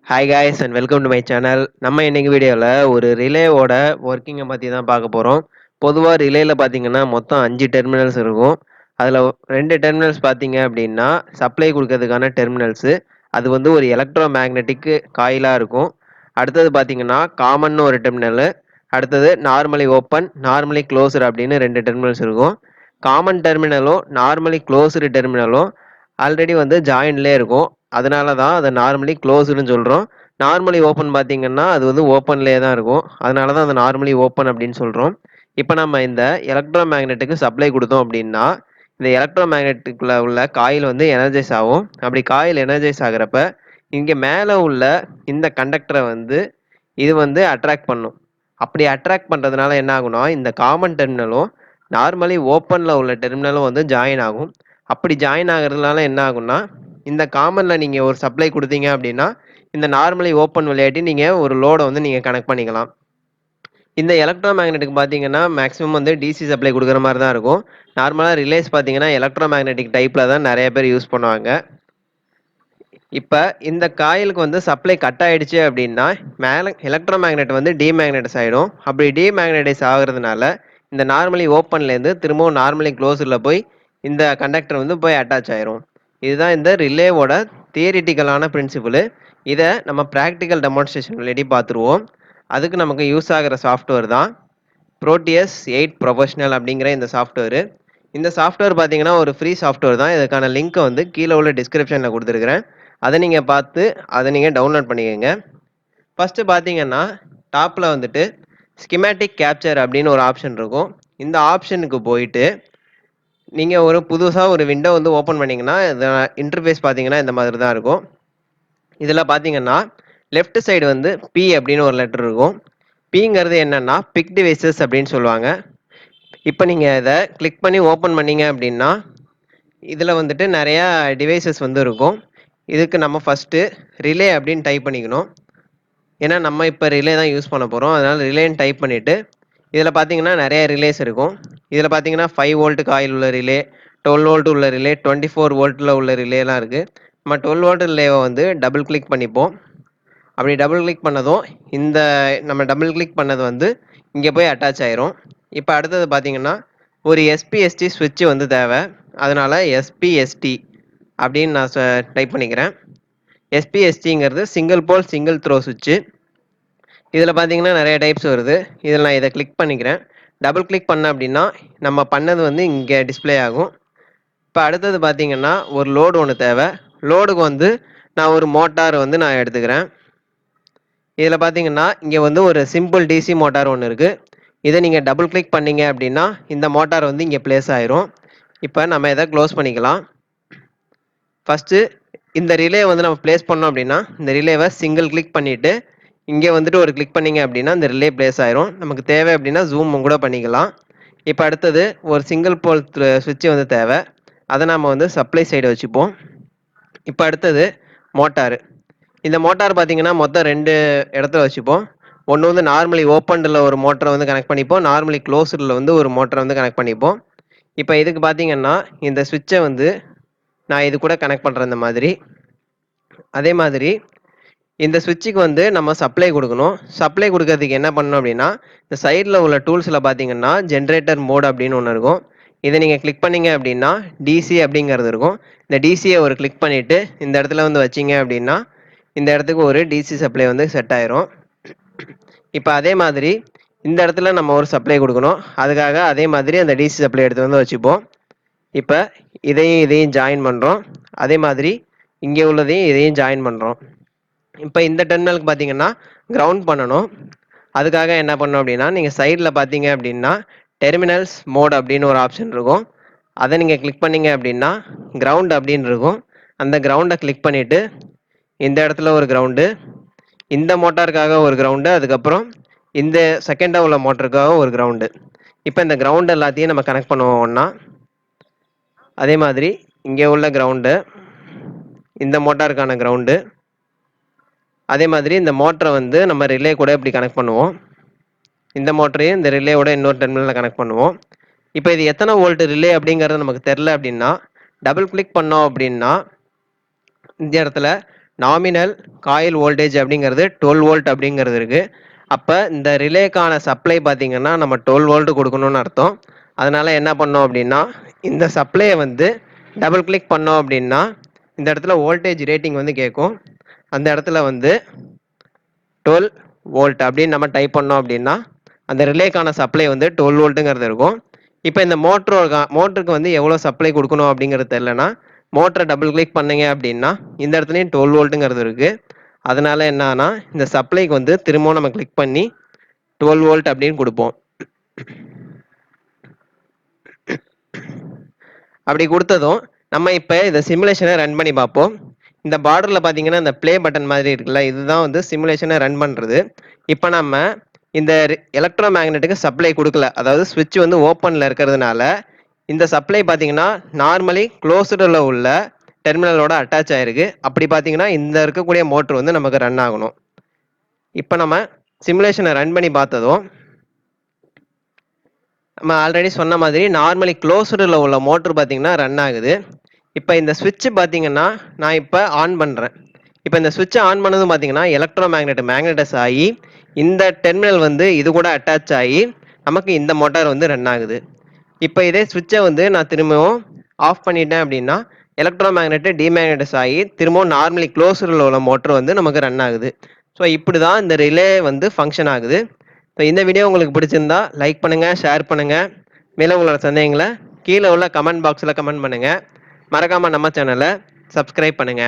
Hi guys and welcome to my channel. நம்ம இன்னைக்கு வீடியோவில் ஒரு ரிலேவோட ஒர்க்கிங்கை பற்றி தான் பார்க்க போகிறோம். பொதுவாக ரிலேயில் பார்த்தீங்கன்னா மொத்தம் 5 டெர்மினல்ஸ் இருக்கும். அதில் 2 டெர்மினல்ஸ் பார்த்தீங்க அப்படின்னா சப்ளை கொடுக்கறதுக்கான டெர்மினல்ஸு. அது வந்து ஒரு எலக்ட்ரோ மேக்னெட்டிக் காயிலாக இருக்கும். அடுத்தது பார்த்தீங்கன்னா காமன் ஒரு டெர்மினலு, அடுத்தது நார்மலி ஓப்பன் நார்மலி க்ளோஸ்டு அப்படின்னு 2 டெர்மினல்ஸ் இருக்கும். காமன் டெர்மினலும் நார்மலி க்ளோஸ்டு டெர்மினலும் ஆல்ரெடி வந்து ஜாயின்லே இருக்கும். அதனால தான் அதை நார்மலி க்ளோஸ்டுன்னு சொல்கிறோம். நார்மலி ஓப்பன் பார்த்தீங்கன்னா அது வந்து ஓப்பன்லேயே தான் இருக்கும். அதனால தான் அதை நார்மலி ஓப்பன் அப்படின்னு சொல்கிறோம். இப்போ நம்ம இந்த எலக்ட்ரோ மேக்னெட்டுக்கு சப்ளை கொடுத்தோம் அப்படின்னா இந்த எலக்ட்ரோ மேக்னெட்டிக்கில் உள்ள காயில் வந்து எனர்ஜைஸ் ஆகும். அப்படி காயில் எனர்ஜைஸ் ஆகிறப்ப இங்கே மேலே உள்ள இந்த கண்டக்டரை வந்து இது வந்து அட்ராக்ட் பண்ணும். அப்படி அட்ராக்ட் பண்ணுறதுனால என்ன ஆகும்னா இந்த காமன் டெர்மினலும் நார்மலி ஓப்பனில் உள்ள டெர்மினலும் வந்து ஜாயின் ஆகும். அப்படி ஜாயின் ஆகிறதுனால என்ன ஆகும்னா இந்த காமனில் நீங்கள் ஒரு சப்ளை கொடுத்தீங்க அப்படின்னா இந்த நார்மலி ஓப்பன் விளையாட்டி நீங்கள் ஒரு லோடை வந்து நீங்கள் கனெக்ட் பண்ணிக்கலாம். இந்த எலக்ட்ரோ மேக்னெட்டுக்கு பார்த்தீங்கன்னா மேக்ஸிமம் வந்து டிசி சப்ளை கொடுக்குற மாதிரி தான் இருக்கும். நார்மலாக ரிலேஸ் பார்த்தீங்கன்னா எலக்ட்ரோ மேக்னெட்டிக் டைப்பில் தான் நிறைய பேர் யூஸ் பண்ணுவாங்க. இப்போ இந்த காயிலுக்கு வந்து சப்ளை கட் ஆகிடுச்சு அப்படின்னா மேலே எலக்ட்ரோ மேக்னெட் வந்து டிமேக்னடைஸ் ஆகிடும். அப்படி டிமேக்னடைஸ் ஆகுறதுனால இந்த நார்மலி ஓப்பன்லேருந்து திரும்பவும் நார்மலி க்ளோஸில் போய் இந்த கண்டக்டர் வந்து போய் அட்டாச் ஆயிரும். இதுதான் இந்த ரிலேவோட தியரிட்டிக்கலான பிரின்சிபிள். இதை நம்ம ப்ராக்டிக்கல் டெமான்ஸ்ட்ரேஷன் ரெடி பார்த்துருவோம். அதுக்கு நமக்கு யூஸ் ஆகிற சாஃப்ட்வேர் தான் ப்ரோட்டியஸ் 8 ப்ரொஃபஷனல் அப்படிங்கிற இந்த சாஃப்ட்வேர். இந்த சாஃப்ட்வேர் பார்த்தீங்கன்னா ஒரு ஃப்ரீ சாஃப்ட்வேர் தான். இதுக்கான லிங்க்கை வந்து கீழே உள்ள டிஸ்கிரிப்ஷனில் கொடுத்துருக்குறேன். அதை நீங்கள் பார்த்து அதை நீங்கள் டவுன்லோட் பண்ணிக்கோங்க. ஃபஸ்ட்டு பார்த்தீங்கன்னா டாப்பில் வந்துட்டு ஸ்கிமேட்டிக் கேப்சர் அப்படின்னு ஒரு ஆப்ஷன் இருக்கும். இந்த ஆப்ஷனுக்கு போயிட்டு நீங்கள் ஒரு புதுசாக ஒரு விண்டோ வந்து ஓப்பன் பண்ணிங்கன்னா இந்த இன்டர்ஃபேஸ் பார்த்தீங்கன்னா இந்த மாதிரி தான் இருக்கும். இதில் பார்த்தீங்கன்னா லெஃப்ட் சைடு வந்து பி அப்படின்னு ஒரு லெட்டர் இருக்கும். பிங்கிறது என்னென்னா பிக் டிவைசஸ் அப்படின்னு சொல்லுவாங்க. இப்போ நீங்கள் இதை கிளிக் பண்ணி ஓப்பன் பண்ணீங்க அப்படின்னா இதில் வந்துட்டு நிறையா டிவைசஸ் வந்து இருக்கும். இதுக்கு நம்ம ஃபஸ்ட்டு ரிலே அப்படின்னு டைப் பண்ணிக்கணும். ஏன்னா நம்ம இப்போ ரிலே தான் யூஸ் பண்ண போகிறோம். அதனால் ரிலேன்னு டைப் பண்ணிவிட்டு இதில் பார்த்தீங்கன்னா நிறைய ரிலேஸ் இருக்கும். இதில் பார்த்தீங்கன்னா 5 வோல்ட் காயில் உள்ள ரிலே, 12 வோல்ட் உள்ள ரிலே, 24 வோல்ட்டில் உள்ள ரிலேலாம் இருக்குது. நம்ம 12 வோல்ட் ரிலேவை வந்து டபுள் கிளிக் பண்ணிப்போம். அப்படி டபுள் கிளிக் பண்ணதும் இந்த நம்ம டபுள் கிளிக் பண்ணது வந்து இங்கே போய் அட்டாச் ஆயிரும். இப்போ அடுத்தது பார்த்தீங்கன்னா ஒரு எஸ்பிஎஸ்டி ஸ்விட்சு வந்து தேவை. அதனால் எஸ்பிஎஸ்டி அப்படின்னு நான் டைப் பண்ணிக்கிறேன். எஸ்பிஎஸ்டிங்கிறது சிங்கிள் போல் சிங்கிள் த்ரோ சுவிட்சு. இதில் பார்த்தீங்கன்னா நிறைய டைப்ஸ் வருது. இதில் நான் இதை கிளிக் பண்ணிக்கிறேன். டபுள் கிளிக் பண்ண அப்படின்னா நம்ம பண்ணது வந்து இங்கே டிஸ்பிளே ஆகும். இப்போ அடுத்தது பார்த்தீங்கன்னா ஒரு லோடு ஒன்று தேவை. லோடுக்கு வந்து நான் ஒரு மோட்டார் வந்து நான் எடுத்துக்கிறேன். இதில் பார்த்தீங்கன்னா இங்கே வந்து ஒரு சிம்பிள் டிசி மோட்டார் ஒன்று இருக்குது. இதை நீங்கள் டபுள் கிளிக் பண்ணீங்க அப்படின்னா இந்த மோட்டார் வந்து இங்கே பிளேஸ் ஆயிரும். இப்போ நம்ம இதை க்ளோஸ் பண்ணிக்கலாம். ஃபஸ்ட்டு இந்த ரிலே வந்து நம்ம பிளேஸ் பண்ணோம் அப்படின்னா இந்த ரிலேவை சிங்கிள் கிளிக் பண்ணிவிட்டு இங்கே வந்துட்டு ஒரு கிளிக் பண்ணிங்க அப்படின்னா இந்த ரிலே பிளேஸ் ஆயிரும். நமக்கு தேவை அப்படின்னா ஜூம் கூட பண்ணிக்கலாம். இப்போ அடுத்தது ஒரு சிங்கிள் போல் சுவிட்சு வந்து தேவை. அதை நம்ம வந்து சப்ளை சைடு வச்சுப்போம். இப்போ அடுத்தது மோட்டாரு. இந்த மோட்டார் பார்த்தீங்கன்னா மொத்தம் 2 இடத்துல வச்சுப்போம். ஒன்று வந்து நார்மலி ஓப்பனில் ஒரு மோட்டரை வந்து கனெக்ட் பண்ணிப்போம். நார்மலி க்ளோஸ்டில் வந்து ஒரு மோட்டரை வந்து கனெக்ட் பண்ணிப்போம். இப்போ இதுக்கு பார்த்தீங்கன்னா இந்த சுவிட்சை வந்து நான் இது கூட கனெக்ட் பண்ணுறேன் இந்த மாதிரி. அதே மாதிரி இந்த சுவிட்சுக்கு வந்து நம்ம சப்ளை கொடுக்கணும். சப்ளை கொடுக்கறதுக்கு என்ன பண்ணணும் அப்படின்னா இந்த சைடில் உள்ள டூல்ஸில் பார்த்தீங்கன்னா ஜென்ரேட்டர் மோட் அப்படின்னு ஒன்று இருக்கும். இதை நீங்கள் கிளிக் பண்ணீங்க அப்படின்னா டிசி அப்படிங்கிறது இருக்கும். இந்த டிசியை ஒரு கிளிக் பண்ணிவிட்டு இந்த இடத்துல வந்து வச்சிங்க அப்படின்னா இந்த இடத்துக்கு ஒரு டிசி சப்ளை வந்து செட் ஆயிரும். இப்போ அதே மாதிரி இந்த இடத்துல நம்ம ஒரு சப்ளை கொடுக்கணும். அதுக்காக அதே மாதிரி அந்த டிசி சப்ளை எடுத்து வந்து வச்சுப்போம். இப்போ இதையும் ஜாயின் பண்ணுறோம். அதே மாதிரி இங்கே உள்ளதையும் இதையும் ஜாயின் பண்ணுறோம். இப்போ இந்த டெர்மினலுக்கு பார்த்தீங்கன்னா கிரவுண்ட் பண்ணணும். அதுக்காக என்ன பண்ணணும் அப்படின்னா நீங்கள் சைடில் பார்த்தீங்க அப்படின்னா டெர்மினல்ஸ் மோட் அப்படின்னு ஒரு ஆப்ஷன் இருக்கும். அதை நீங்கள் கிளிக் பண்ணீங்க அப்படின்னா கிரவுண்ட் அப்படின்னு இருக்கும். அந்த கிரவுண்டை கிளிக் பண்ணிவிட்டு இந்த இடத்துல ஒரு கிரவுண்டு, இந்த மோட்டாருக்காக ஒரு கிரவுண்டு, அதுக்கப்புறம் இந்த செகண்டாக உள்ள மோட்டருக்காக ஒரு கிரவுண்டு. இப்போ இந்த கிரவுண்ட் எல்லாத்தையும் நம்ம கனெக்ட் பண்ணுவோம் ஒன்றா. அதே மாதிரி இங்கே உள்ள கிரவுண்டு, இந்த மோட்டாருக்கான கிரவுண்டு, அதே மாதிரி இந்த மோட்டரை வந்து நம்ம ரிலே கூட இப்படி கனெக்ட் பண்ணுவோம். இந்த மோட்டரையும் இந்த ரிலேவோட இன்னொரு டெர்மினலில் கனெக்ட் பண்ணுவோம். இப்போ இது எத்தனை வோல்ட் ரிலே அப்படிங்கிறது நமக்கு தெரில அப்படின்னா டபுள் கிளிக் பண்ணோம் அப்படின்னா இந்த இடத்துல நாமினல் காயில் வோல்டேஜ் அப்படிங்கிறது 12 வோல்ட் அப்படிங்கிறது இருக்கு. அப்ப இந்த ரிலேக்கான சப்ளை பார்த்தீங்கன்னா, நம்ம 12 வோல்ட் குடுக்கணும்னு அர்த்தம். அதனால என்ன பண்ணோம் அப்படின்னா, இந்த சப்ளைய வந்து டபுள் கிளிக் பண்ணோம் அப்படின்னா, இந்த இடத்துல வோல்டேஜ் ரேட்டிங் வந்து கேட்கும். அந்த இடத்துல வந்து 12 வோல்ட் அப்படின்னு நம்ம டைப் பண்ணோம் அப்படின்னா, அந்த ரிலேக்கான சப்ளை வந்து 12 வோல்ட்டுங்கிறது இருக்கும். இப்போ இந்த மோட்டருக்கு வந்து எவ்வளோ சப்ளை குடுக்கணும் அப்படிங்கிறது தெரியலனா, மோட்டர டபுள் கிளிக் பண்ணீங்க அப்படின்னா, இந்த இடத்துலயும் 12 வோல்ட்டுங்கிறது இருக்கு. அதனால என்னன்னா, இந்த சப்ளைக்கு வந்து திரும்பவும் நம்ம கிளிக் பண்ணி 12 வோல்ட் அப்படின்னு குடுப்போம். அப்படி குடுத்ததும், நம்ம இப்ப இந்த சிமுலேஷன ரன் பண்ணி பார்ப்போம். இந்த பார்டர்ல பார்த்தீங்கன்னா, இந்த ப்ளே பட்டன் மாதிரி இருக்குல்ல, இதுதான் வந்து சிமுலேஷன ரன் பண்றது. இப்ப நம்ம இந்த எலக்ட்ரோ மேக்னெட்டுக்கு சப்ளை குடுக்கல. அதாவது ஸ்விட்ச் வந்து ஓப்பன்ல இருக்கிறதுனால, இந்த சப்ளை பார்த்தீங்கன்னா, நார்மலி குளோஸ்டுல உள்ள டெர்மினலோட அட்டாச் ஆயிருக்கு. அப்படி பார்த்தீங்கன்னா, இந்த இருக்கக்கூடிய மோட்டர் வந்து நமக்கு ரன் ஆகணும். இப்ப நம்ம சிமுலேஷன ரன் பண்ணி பார்த்ததும், நம்ம ஆல்ரெடி சொன்ன மாதிரி நார்மலி குளோஸ்டுல உள்ள மோட்டர் பார்த்தீங்கன்னா ரன் ஆகுது. இப்ப இந்த ஸ்விட்ச் பார்த்தீங்கன்னா, நான் இப்ப ஆன் பண்றேன். இப்ப இந்த ஸ்விட்ச ஆன் பண்ணதும் பார்த்தீங்கன்னா, எலக்ட்ரோ மேக்னடைஸ் ஆயி, இந்த டெர்மினல் வந்து இது கூட அட்டாச் ஆயி, நமக்கு இந்த மோட்டார் வந்து ரன் ஆகுது. இப்ப இதே ஸ்விட்ச வந்து நான் திரும்பவும் ஆஃப் பண்ணிட்டேன் அப்படின்னா, எலக்ட்ரோ மேக்னெட் டிமேக்னடைஸ் ஆயி, திரும்பவும் நார்மலி குளோஸ்டுல உள்ள மோட்டர் வந்து நமக்கு ரன் ஆகுது. ஸோ இப்படிதான் இந்த ரிலே வந்து ஃபங்ஷன் ஆகுது. ஸோ இந்த வீடியோ உங்களுக்கு பிடிச்சிருந்தா லைக் பண்ணுங்க, ஷேர் பண்ணுங்க. மேலும் உங்களோட சந்தேகங்கள கீழ உள்ள கமெண்ட் பாக்ஸ்ல கமெண்ட் பண்ணுங்க. மறக்காம நம்ம சேனல சப்ஸ்கிரைப் பண்ணுங்க.